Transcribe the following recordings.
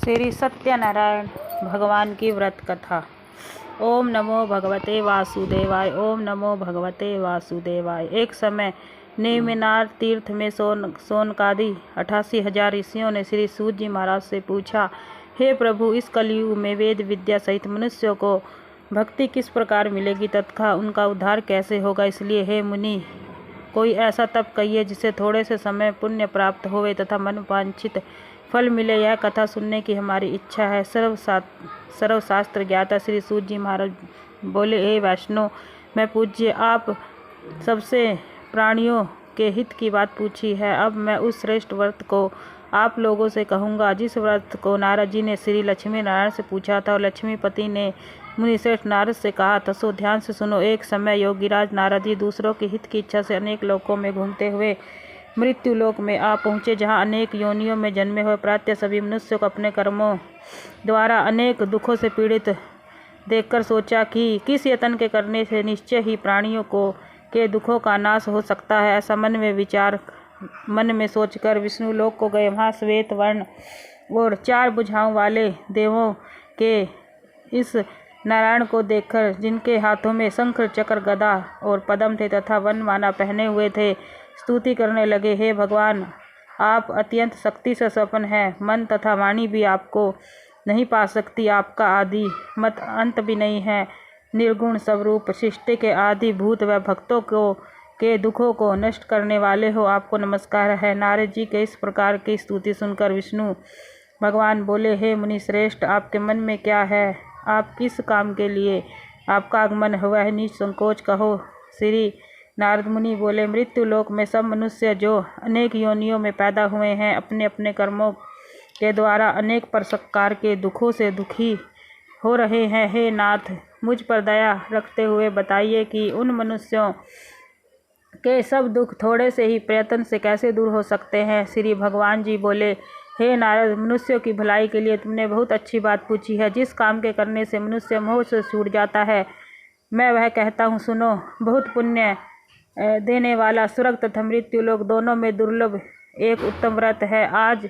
श्री सत्यनारायण भगवान की व्रत कथा। ओम नमो भगवते वासुदेवाय। ओम नमो भगवते वासुदेवाय। एक समय नेमिनार तीर्थ में सोनकादि 88,000 ऋषियों ने श्री सूत जी महाराज से पूछा, हे प्रभु, इस कलयुग में वेद विद्या सहित मनुष्यों को भक्ति किस प्रकार मिलेगी तथा उनका उद्धार कैसे होगा? इसलिए हे मुनि, कोई ऐसा तप कहिए जिससे थोड़े से समय पुण्य प्राप्त होवे तथा मनोवांछित फल मिले। यह कथा सुनने की हमारी इच्छा है। सर्वशास्त्र ज्ञाता श्री सूत जी महाराज बोले, हे वैष्णव, मैं पूज्य आप सबसे प्राणियों के हित की बात पूछी है। अब मैं उस श्रेष्ठ व्रत को आप लोगों से कहूँगा जिस व्रत को नारद जी ने श्री लक्ष्मी नारायण से पूछा था और लक्ष्मीपति ने मुनिश्रेष्ठ नारद से कहा था। सो ध्यान से सुनो। एक समय योगीराज नारद जी दूसरों के हित की इच्छा से अनेक लोकों में घूमते हुए मृत्यु लोक में आ पहुँचे, जहाँ अनेक योनियों में जन्मे हुए प्रातः सभी मनुष्यों को अपने कर्मों द्वारा अनेक दुखों से पीड़ित देखकर सोचा कि किस यत्न के करने से निश्चय ही प्राणियों को के दुखों का नाश हो सकता है। ऐसा मन में सोचकर विष्णु लोक को गए। वहाँ श्वेत वर्ण और 4 भुजाओं वाले देवों के इस नारायण को देखकर, जिनके हाथों में शंख चक्र गदा और पद्म थे तथा वनमाला पहने हुए थे, स्तुति करने लगे। हे भगवान, आप अत्यंत शक्ति से संपन्न हैं। मन तथा वाणी भी आपको नहीं पा सकती। आपका आदि मत अंत भी नहीं है। निर्गुण स्वरूप सृष्टि के आदि भूत व भक्तों के दुखों को नष्ट करने वाले हो, आपको नमस्कार है। नारद जी के इस प्रकार की स्तुति सुनकर विष्णु भगवान बोले, हे मुनि श्रेष्ठ, आपके मन में क्या है? आप किस काम के लिए आपका आगमन हुआ है? निसंकोच कहो। श्री नारद मुनि बोले, मृत्यु लोक में सब मनुष्य जो अनेक योनियों में पैदा हुए हैं, अपने अपने कर्मों के द्वारा अनेक प्रकार के दुखों से दुखी हो रहे हैं। हे नाथ, मुझ पर दया रखते हुए बताइए कि उन मनुष्यों के सब दुख थोड़े से ही प्रयत्न से कैसे दूर हो सकते हैं? श्री भगवान जी बोले, हे नारद, मनुष्यों की भलाई के लिए तुमने बहुत अच्छी बात पूछी है। जिस काम के करने से मनुष्य मोह से छूट जाता है, मैं वह कहता हूँ, सुनो। बहुत पुण्य देने वाला स्वर्ग तथा मृत्यु लोक दोनों में दुर्लभ एक उत्तम व्रत है। आज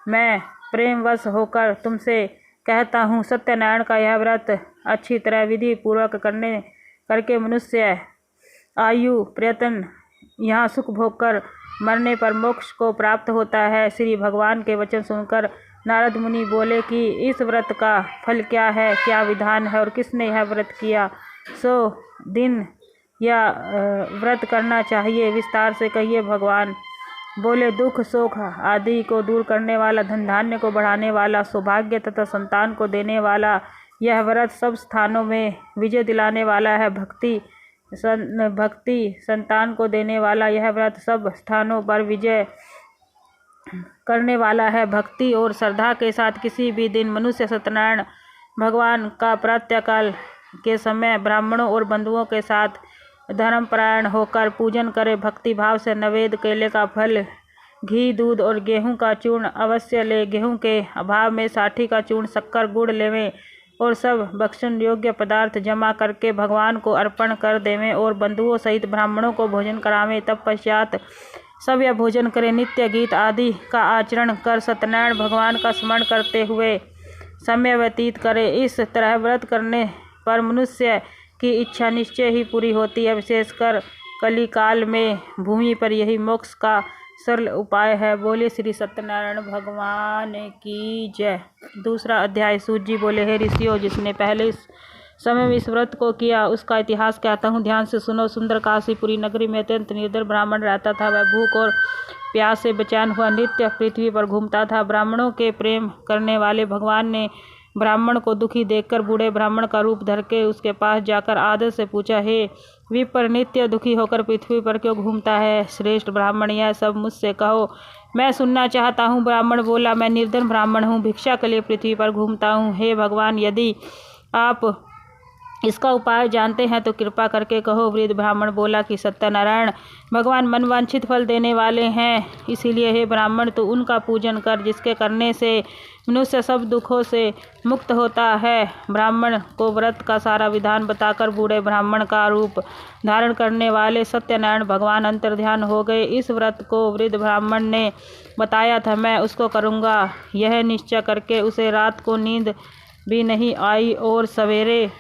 मैं प्रेमवश होकर तुमसे कहता हूँ, सत्यनारायण का यह व्रत अच्छी तरह विधि पूर्वक करके मनुष्य आयु प्रयत्न यहाँ सुख भोग कर मरने पर मोक्ष को प्राप्त होता है। श्री भगवान के वचन सुनकर नारद मुनि बोले कि इस व्रत का फल क्या है, क्या विधान है और किसने यह व्रत किया? सो दिन या व्रत करना चाहिए, विस्तार से कहिए। भगवान बोले, दुख शोक आदि को दूर करने वाला, धन धान्य को बढ़ाने वाला, सौभाग्य तथा संतान को देने वाला यह व्रत सब स्थानों में विजय दिलाने वाला है। भक्ति संतान को देने वाला यह व्रत सब स्थानों पर विजय करने वाला है। भक्ति और श्रद्धा के साथ किसी भी दिन मनुष्य सत्यनारायण भगवान का प्रातःकाल के समय ब्राह्मणों और बंधुओं के साथ धर्मपरायण होकर पूजन करे। भक्ति भाव से नैवेद्य, केले का फल, घी, दूध और गेहूं का चूर्ण अवश्य ले। गेहूं के अभाव में साठी का चूर्ण, शक्कर, गुड़ लेवें और सब भक्षण योग्य पदार्थ जमा करके भगवान को अर्पण कर देवें और बंधुओं सहित ब्राह्मणों को भोजन करावें। तत्पश्चात सब यह भोजन करें। नित्य गीत आदि का आचरण कर सत्यनारायण भगवान का स्मरण करते हुए समय व्यतीत करें। इस तरह व्रत करने पर मनुष्य की इच्छा निश्चय ही पूरी होती है। विशेषकर कलिकाल में भूमि पर यही मोक्ष का सरल उपाय है। बोले श्री सत्यनारायण भगवान की जय। दूसरा अध्याय। सूत जी बोले, हे ऋषियों, जिसने पहले इस समय में इस व्रत को किया उसका इतिहास कहता हूँ, ध्यान से सुनो। सुंदर काशीपुरी नगरी में अत्यंत निर्धन ब्राह्मण रहता था। वह भूख और प्यास से बेचैन हुआ नित्य पृथ्वी पर घूमता था। ब्राह्मणों के प्रेम करने वाले भगवान ने ब्राह्मण को दुखी देखकर बूढ़े ब्राह्मण का रूप धर के उसके पास जाकर आदर से पूछा, हे विप्र, नित्य दुखी होकर पृथ्वी पर क्यों घूमता है? श्रेष्ठ ब्राह्मण, यह सब मुझसे कहो, मैं सुनना चाहता हूँ। ब्राह्मण बोला, मैं निर्धन ब्राह्मण हूँ, भिक्षा के लिए पृथ्वी पर घूमता हूँ। हे भगवान, यदि आप इसका उपाय जानते हैं तो कृपा करके कहो। वृद्ध ब्राह्मण बोला कि सत्यनारायण भगवान मनवांछित फल देने वाले हैं, इसीलिए हे ब्राह्मण तू उनका पूजन कर, जिसके करने से मनुष्य सब दुखों से मुक्त होता है। ब्राह्मण को व्रत का सारा विधान बताकर बूढ़े ब्राह्मण का रूप धारण करने वाले सत्यनारायण भगवान अंतर्ध्यान हो गए। इस व्रत को वृद्ध ब्राह्मण ने बताया था, मैं उसको करूँगा, यह निश्चय करके उसे रात को नींद भी नहीं आई और सवेरे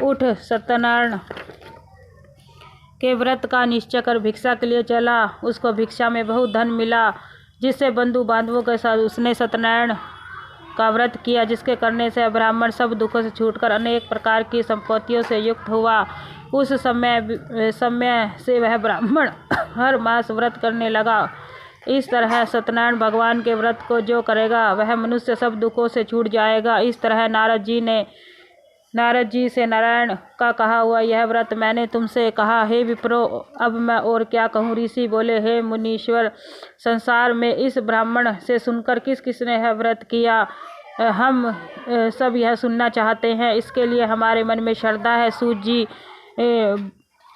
उठ सत्यनारायण के व्रत का निश्चय कर भिक्षा के लिए चला। उसको भिक्षा में बहुत धन मिला, जिससे बंधु बांधवों के साथ उसने सत्यनारायण का व्रत किया, जिसके करने से ब्राह्मण सब दुखों से छूटकर अनेक प्रकार की संपत्तियों से युक्त हुआ। उस समय से वह ब्राह्मण हर मास व्रत करने लगा। इस तरह सत्यनारायण भगवान के व्रत को जो करेगा वह मनुष्य सब दुखों से छूट जाएगा। इस तरह नारद जी से नारायण का कहा हुआ यह व्रत मैंने तुमसे कहा। हे विप्रो, अब मैं और क्या कहूँ। ऋषि बोले, हे मुनीश्वर, संसार में इस ब्राह्मण से सुनकर किस किसने यह व्रत किया, हम सब यह सुनना चाहते हैं, इसके लिए हमारे मन में श्रद्धा है। सूत जी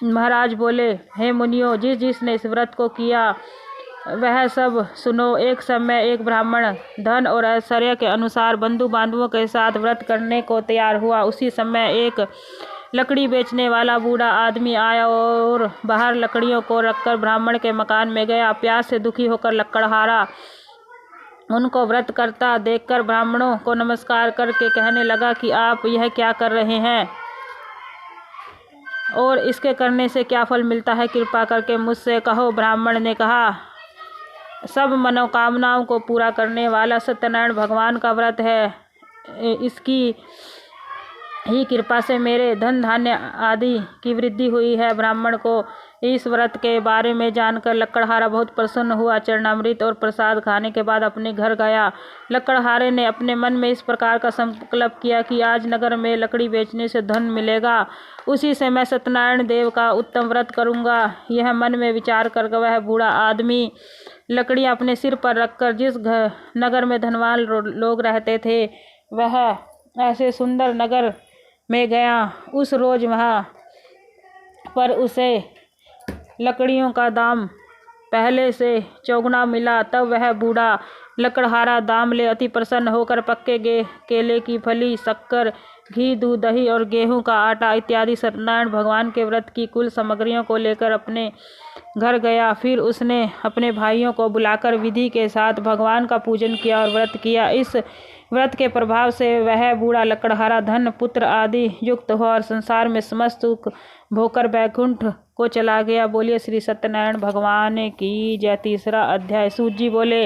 महाराज बोले, हे मुनियों, जिसने इस व्रत को किया वह सब सुनो। एक समय एक ब्राह्मण धन और ऐश्वर्य के अनुसार बंधु बांधवों के साथ व्रत करने को तैयार हुआ। उसी समय एक लकड़ी बेचने वाला बूढ़ा आदमी आया और बाहर लकड़ियों को रखकर ब्राह्मण के मकान में गया। प्यास से दुखी होकर लकड़हारा उनको व्रत करता देखकर ब्राह्मणों को नमस्कार करके कहने लगा कि आप यह क्या कर रहे हैं और इसके करने से क्या फल मिलता है, कृपा करके मुझसे कहो। ब्राह्मण ने कहा, सब मनोकामनाओं को पूरा करने वाला सत्यनारायण भगवान का व्रत है, इसकी ही कृपा से मेरे धन धान्य आदि की वृद्धि हुई है। ब्राह्मण को इस व्रत के बारे में जानकर लकड़हारा बहुत प्रसन्न हुआ। चरणामृत और प्रसाद खाने के बाद अपने घर गया। लकड़हारे ने अपने मन में इस प्रकार का संकल्प किया कि आज नगर में लकड़ी बेचने से धन मिलेगा, उसी से मैं सत्यनारायण देव का उत्तम व्रत करूंगा। यह मन में विचार कर वह बूढ़ा आदमी लकड़ियां अपने सिर पर रखकर जिस नगर में धनवान लोग रहते थे वह ऐसे सुंदर नगर में गया। उस रोज वहाँ पर उसे लकड़ियों का दाम पहले से चौगुना मिला। तब वह बूढ़ा लकड़हारा दाम ले अति प्रसन्न होकर पक्के केले की फली, शक्कर, घी, दूध, दही और गेहूं का आटा इत्यादि सत्यनारायण भगवान के व्रत की कुल सामग्रियों को लेकर अपने घर गया। फिर उसने अपने भाइयों को बुलाकर विधि के साथ भगवान का पूजन किया और व्रत किया। इस व्रत के प्रभाव से वह बूढ़ा लकड़हारा धन, पुत्र आदि युक्त हुआ और संसार में समस्त सुख भोकर बैकुंठ को चला गया। बोलिए श्री सत्यनारायण भगवान की जय। तीसरा अध्याय। सूत जी बोले,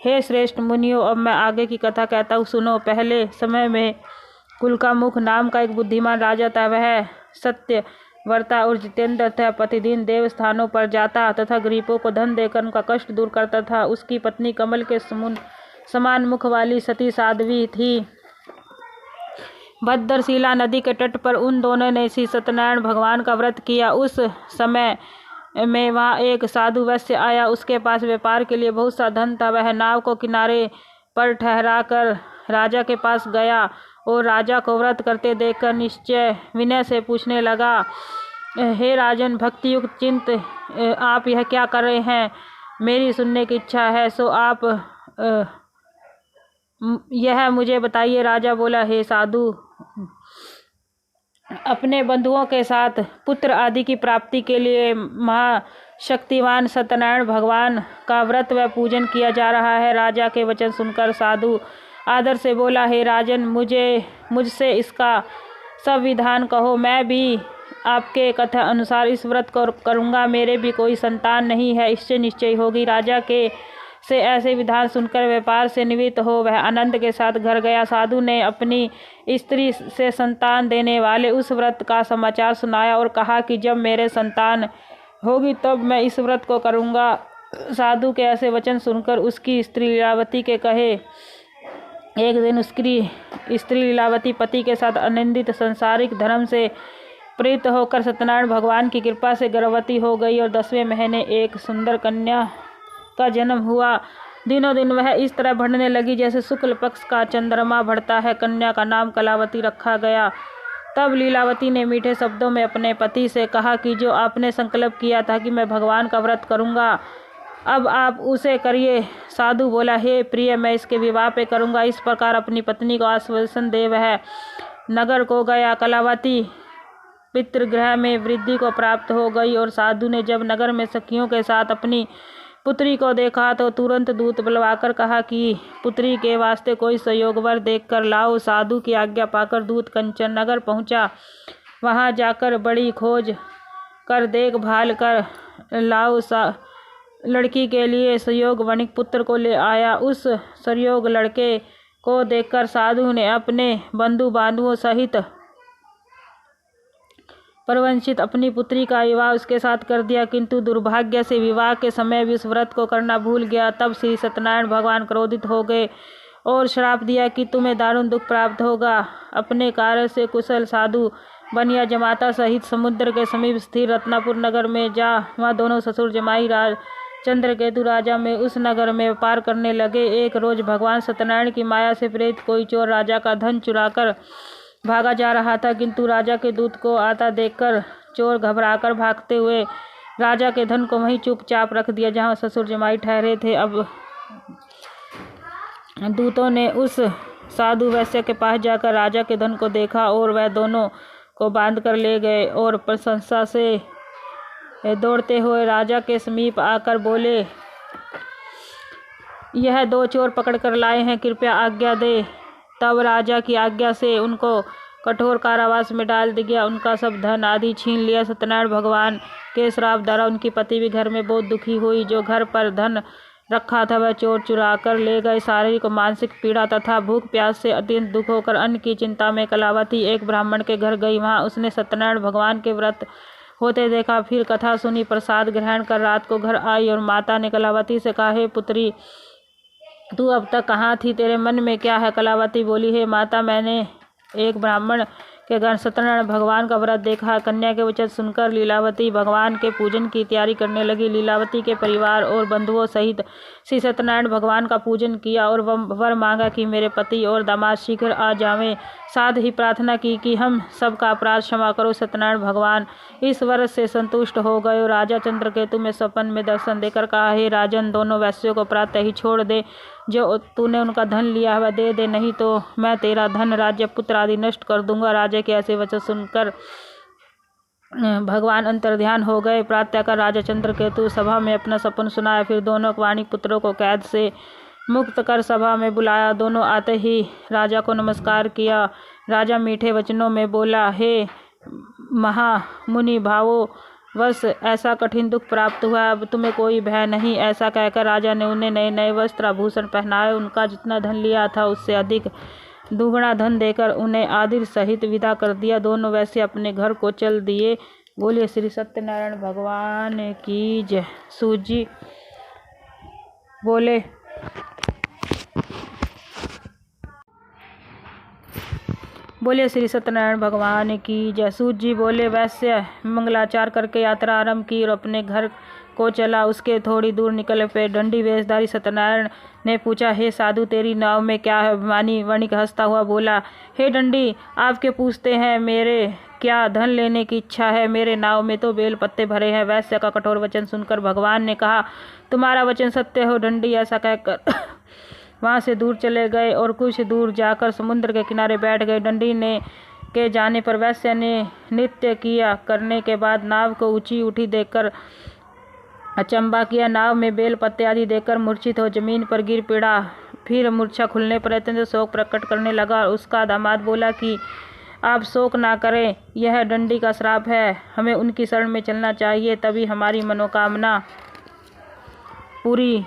हे श्रेष्ठ मुनियों, अब मैं आगे की कथा कहता हूँ, सुनो। पहले समय में कुलकामुख नाम का एक बुद्धिमान राजा था। वह सत्य वर्ता और जितेंद्र था। प्रतिदिन देव स्थानों पर जाता तथा गरीबों को धन देकर उनका कष्ट दूर करता था। उसकी पत्नी कमल के समान मुख वाली सती साध्वी थी। भद्रशिला नदी के तट पर उन दोनों ने श्री सत्यनारायण भगवान का व्रत किया। उस समय में वहाँ एक साधु वैश्य आया। उसके पास व्यापार के लिए बहुत सा धन था। वह नाव को किनारे पर ठहराकर राजा के पास गया और राजा को व्रत करते देखकर निश्चय विनय से पूछने लगा, हे राजन, भक्तियुक्त चिंत, आप यह क्या कर रहे हैं? मेरी सुनने की इच्छा है, सो आप यह मुझे बताइए। राजा बोला, हे साधु, अपने बंधुओं के साथ पुत्र आदि की प्राप्ति के लिए महाशक्तिवान सत्यनारायण भगवान का व्रत व पूजन किया जा रहा है। राजा के वचन सुनकर साधु आदर से बोला, हे राजन, मुझसे इसका सब विधान कहो। मैं भी आपके कथा अनुसार इस व्रत को करूँगा। मेरे भी कोई संतान नहीं है, इससे निश्चय होगी। राजा के से ऐसे विधान सुनकर व्यापार से निवृत्त हो वह आनंद के साथ घर गया। साधु ने अपनी स्त्री से संतान देने वाले उस व्रत का समाचार सुनाया और कहा कि जब मेरे संतान होगी तब मैं इस व्रत को करूँगा। साधु के ऐसे वचन सुनकर उसकी स्त्री लीलावती के कहे एक दिन उसकी स्त्री लीलावती पति के साथ आनंदित सांसारिक धर्म से प्रीत होकर सत्यनारायण भगवान की कृपा से गर्भवती हो गई और 10वें महीने एक सुंदर कन्या का जन्म हुआ। दिनों दिन वह इस तरह बढ़ने लगी जैसे शुक्ल पक्ष का चंद्रमा बढ़ता है। कन्या का नाम कलावती रखा गया। तब लीलावती ने मीठे शब्दों में अपने पति से कहा कि जो आपने संकल्प किया था कि मैं भगवान का व्रत करूंगा, अब आप उसे करिए। साधु बोला, हे प्रिय, मैं इसके विवाह पे करूंगा। इस प्रकार अपनी पत्नी को आश्वासन दे वह नगर को गया। कलावती पितृगृह में वृद्धि को प्राप्त हो गई और साधु ने जब नगर में सखियों के साथ अपनी पुत्री को देखा तो तुरंत दूत बुलवाकर कहा कि पुत्री के वास्ते कोई संयोग वर देख कर लाओ। साधु की आज्ञा पाकर दूत कंचन नगर पहुंचा। वहां जाकर बड़ी खोज कर देखभाल कर लाओ लड़की के लिए संयोग वणिक पुत्र को ले आया। उस संयोग लड़के को देखकर साधु ने अपने बंधु बांधुओं सहित परवंशित अपनी पुत्री का विवाह उसके साथ कर दिया, किंतु दुर्भाग्य से विवाह के समय भी उस व्रत को करना भूल गया। तब श्री सत्यनारायण भगवान क्रोधित हो गए और श्राप दिया कि तुम्हें दारुण दुख प्राप्त होगा। अपने कार्य से कुशल साधु बनिया जमाता सहित समुद्र के समीप स्थिर रत्नापुर नगर में जा। वहाँ दोनों ससुर जमाई चंद्रकेतु राजा में उस नगर में व्यापार करने लगे। एक रोज भगवान सत्यनारायण की माया से प्रेरित कोई चोर राजा का धन चुराकर भागा जा रहा था, किंतु राजा के दूत को आता देखकर चोर घबराकर भागते हुए राजा के धन को वहीं चुपचाप रख दिया जहां ससुर जमाई ठहरे थे। अब दूतों ने उस साधु वैश्य के पास जाकर राजा के धन को देखा और वह दोनों को बांध कर ले गए और प्रशंसा से दौड़ते हुए राजा के समीप आकर बोले, यह दो चोर पकड़ कर लाए हैं, कृपया आज्ञा दे। तब राजा की आज्ञा से उनको कठोर कारावास में डाल दिया, उनका सब धन आदि छीन लिया। सत्यनारायण भगवान के श्राप द्वारा उनकी पति भी घर में बहुत दुखी हुई। जो घर पर धन रखा था वह चोर चुरा कर ले गए। शारीरिक और मानसिक पीड़ा तथा भूख प्यास से अत्यंत दुख होकर अन्न की चिंता में कलावती एक ब्राह्मण के घर गई। वहां उसने सत्यनारायण भगवान के व्रत होते देखा। फिर कथा सुनी, प्रसाद ग्रहण कर रात को घर आई और माता ने कलावती से कहा, हे पुत्री, तू अब तक कहाँ थी, तेरे मन में क्या है? कलावती बोली, हे माता, मैंने एक ब्राह्मण के घर सत्यनारायण भगवान का व्रत देखा। कन्या के वचन सुनकर लीलावती भगवान के पूजन की तैयारी करने लगी। लीलावती के परिवार और बंधुओं सहित श्री सत्यनारायण भगवान का पूजन किया और वर मांगा कि मेरे पति और दामाद शीघ्र आ जावें। साथ ही प्रार्थना की कि हम सबका अपराध क्षमा करो। सत्यनारायण भगवान इस वर से संतुष्ट हो गए और राजा चंद्रकेतु में स्वप्न में दर्शन देकर कहा, हे राजन, दोनों वैश्यों को प्रातः ही छोड़ दे। जो तूने उनका धन लिया वह दे दे, नहीं तो मैं तेरा धन, राज्य, पुत्र आदि नष्ट कर दूंगा। राजा के ऐसे वचन सुनकर भगवान अंतर्ध्यान हो गए। प्रातःकाल राजा चंद्रकेतु सभा में अपना सपन सुनाया। फिर दोनों वाणिक पुत्रों को कैद से मुक्त कर सभा में बुलाया। दोनों आते ही राजा को नमस्कार किया। राजा मीठे वचनों में बोला, हे महामुनि भावो, बस ऐसा कठिन दुख प्राप्त हुआ, अब तुम्हें कोई भय नहीं। ऐसा कहकर राजा ने उन्हें नए नए वस्त्र आभूषण पहनाए। उनका जितना धन लिया था उससे अधिक दुगुना धन देकर उन्हें आदर सहित विदा कर दिया। दोनों वैसे अपने घर को चल दिए। बोलिए श्री सत्यनारायण भगवान की जय। सूजी बोले, बोले श्री सत्यनारायण भगवान की जय। सूत जी बोले, वैश्य मंगलाचार करके यात्रा आरंभ की और अपने घर को चला। उसके थोड़ी दूर निकल पे दंडी वेशधारी सत्यनारायण ने पूछा, हे साधु, तेरी नाव में क्या है? अभिमानी वणिक हंसता हुआ बोला, हे दंडी, आपके पूछते हैं मेरे क्या धन लेने की इच्छा है? मेरे नाव में तो बेल पत्ते भरे हैं। वैश्य का कठोर वचन सुनकर भगवान ने कहा, तुम्हारा वचन सत्य हो दंडी। ऐसा कहकर वहाँ से दूर चले गए और कुछ दूर जाकर समुद्र के किनारे बैठ गए। दंडी ने के जाने पर वैश्य ने नृत्य किया करने के बाद नाव को ऊंची उठी देखकर अचंबा किया। नाव में बेल पत्ते आदि देखकर मूर्छित हो जमीन पर गिर पड़ा। फिर मूर्छा खुलने पर अत्यंत शोक प्रकट करने लगा। उसका दामाद बोला कि आप शोक ना करें, यह दंडी का श्राप है, हमें उनकी शरण में चलना चाहिए, तभी हमारी मनोकामना पूरी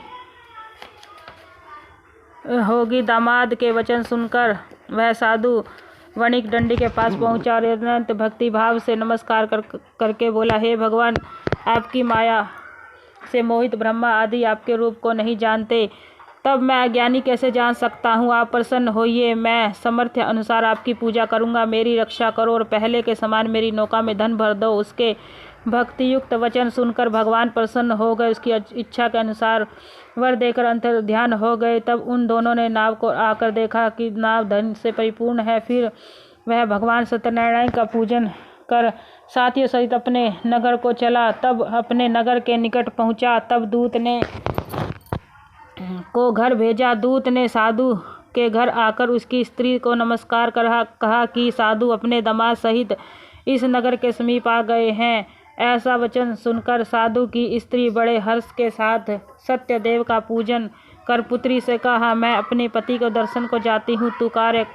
होगी। दामाद के वचन सुनकर वह साधु वणिक दंडी के पास पहुंचा और अनंत भक्ति भाव से नमस्कार करके बोला, हे भगवान, आपकी माया से मोहित ब्रह्मा आदि आपके रूप को नहीं जानते। तब मैं अज्ञानी कैसे जान सकता हूँ। आप प्रसन्न होइए, मैं सामर्थ्य अनुसार आपकी पूजा करूँगा। मेरी रक्षा करो और पहले के समान मेरी नौका में धन भर दो। उसके भक्तियुक्त वचन सुनकर भगवान प्रसन्न हो गए, उसकी इच्छा के अनुसार वर देकर अंतर ध्यान हो गए। तब उन दोनों ने नाव को आकर देखा कि नाव धन से परिपूर्ण है। फिर वह भगवान सत्यनारायण का पूजन कर साथियों सहित अपने नगर को चला। तब अपने नगर के निकट पहुंचा। तब दूत ने को घर भेजा। दूत ने साधु के घर आकर उसकी स्त्री को नमस्कार कहा कि साधु अपने दामाद सहित इस नगर के समीप आ गए हैं। ऐसा वचन सुनकर साधु की स्त्री बड़े हर्ष के साथ सत्यदेव का पूजन कर पुत्री से कहा, मैं अपने पति को दर्शन को जाती हूँ, तू कार्य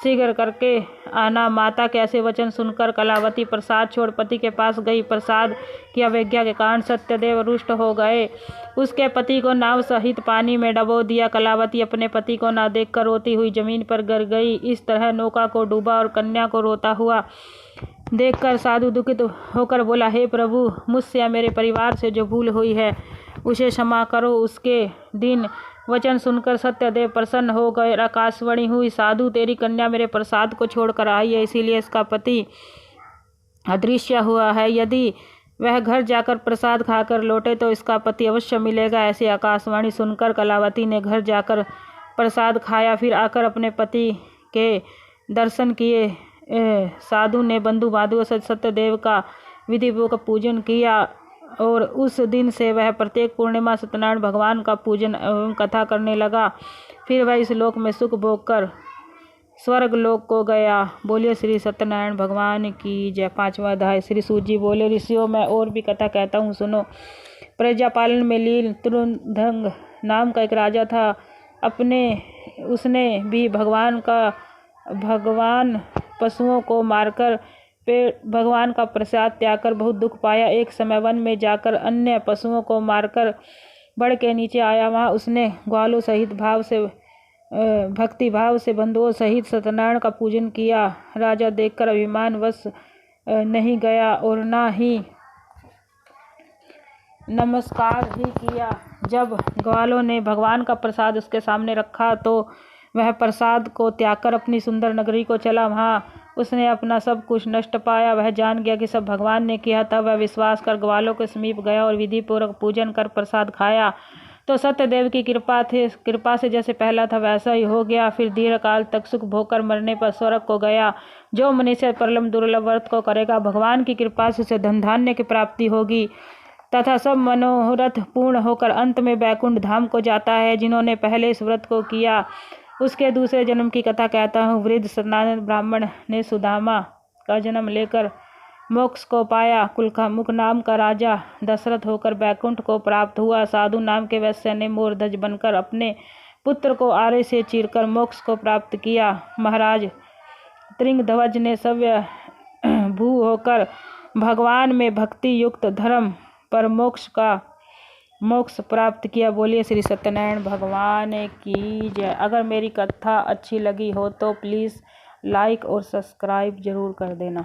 शीघ्र करके आना। माता के ऐसे वचन सुनकर कलावती प्रसाद छोड़ पति के पास गई। प्रसाद की अवज्ञा के कारण सत्यदेव रुष्ट हो गए। उसके पति को नाव सहित पानी में डबो दिया। कलावती अपने पति को न देखकर रोती हुई जमीन पर गिर गई। इस तरह नौका को डूबा और कन्या को रोता हुआ देखकर साधु दुखित होकर बोला, हे प्रभु, मुझसे या मेरे परिवार से जो भूल हुई है उसे क्षमा करो। उसके दिन वचन सुनकर सत्यदेव प्रसन्न हो गए। आकाशवाणी हुई, साधु तेरी कन्या मेरे प्रसाद को छोड़कर आई है, इसीलिए इसका पति अदृश्य हुआ है। यदि वह घर जाकर प्रसाद खाकर लौटे तो इसका पति अवश्य मिलेगा। ऐसी आकाशवाणी सुनकर कलावती ने घर जाकर प्रसाद खाया। फिर आकर अपने पति के दर्शन किए। साधु ने बंधु बांधवों से सत्यदेव का विधिपूर्वक पूजन किया और उस दिन से वह प्रत्येक पूर्णिमा सत्यनारायण भगवान का पूजन एवं कथा करने लगा। फिर वह इस लोक में सुख भोग कर स्वर्ग लोक को गया। बोलिए श्री सत्यनारायण भगवान की जय। 5वां अध्याय। श्री सूत जी बोले, ऋषियों मैं और भी कथा कहता हूँ, सुनो। प्रजा पालन में लीन तुरुंधंग नाम का एक राजा था। उसने भी भगवान पशुओं को मारकर भगवान का प्रसाद त्याग कर बहुत दुख पाया। एक समय वन में जाकर अन्य पशुओं को मारकर बड़ के नीचे आया। वहाँ उसने ग्वालों सहित भक्ति भाव से बंधुओं सहित सत्यनारायण का पूजन किया। राजा देखकर अभिमान वश नहीं गया और ना ही नमस्कार ही किया। जब ग्वालों ने भगवान का प्रसाद उसके सामने रखा तो वह प्रसाद को त्याग कर अपनी सुंदर नगरी को चला। वहाँ उसने अपना सब कुछ नष्ट पाया। वह जान गया कि सब भगवान ने किया। तब वह विश्वास कर ग्वालों के समीप गया और विधि पूर्वक पूजन कर प्रसाद खाया तो सत्यदेव की कृपा से जैसे पहला था वैसा ही हो गया। फिर दीर्घ काल तक सुख भोग कर मरने पर स्वर्ग को गया। जो मनुष्य परम दुर्लभ व्रत को करेगा भगवान की कृपा से उसे धन धान्य की प्राप्ति होगी तथा सब मनोरथ पूर्ण होकर अंत में बैकुंठ धाम को जाता है। जिन्होंने पहले इस व्रत को किया उसके दूसरे जन्म की कथा कहता हूँ। वृद्ध सनातन ब्राह्मण ने सुदामा का जन्म लेकर मोक्ष को पाया। कुलमुख नाम का राजा दशरथ होकर बैकुंठ को प्राप्त हुआ। साधु नाम के वैश्य ने मोरध्वज बनकर अपने पुत्र को आरे से चीरकर मोक्ष को प्राप्त किया। महाराज त्रिंगध्वज ने सव्य भू होकर भगवान में भक्ति युक्त धर्म पर मोक्ष प्राप्त किया। बोलिए श्री सत्यनारायण भगवान की जय। अगर मेरी कथा अच्छी लगी हो तो प्लीज़ लाइक और सब्सक्राइब जरूर कर देना।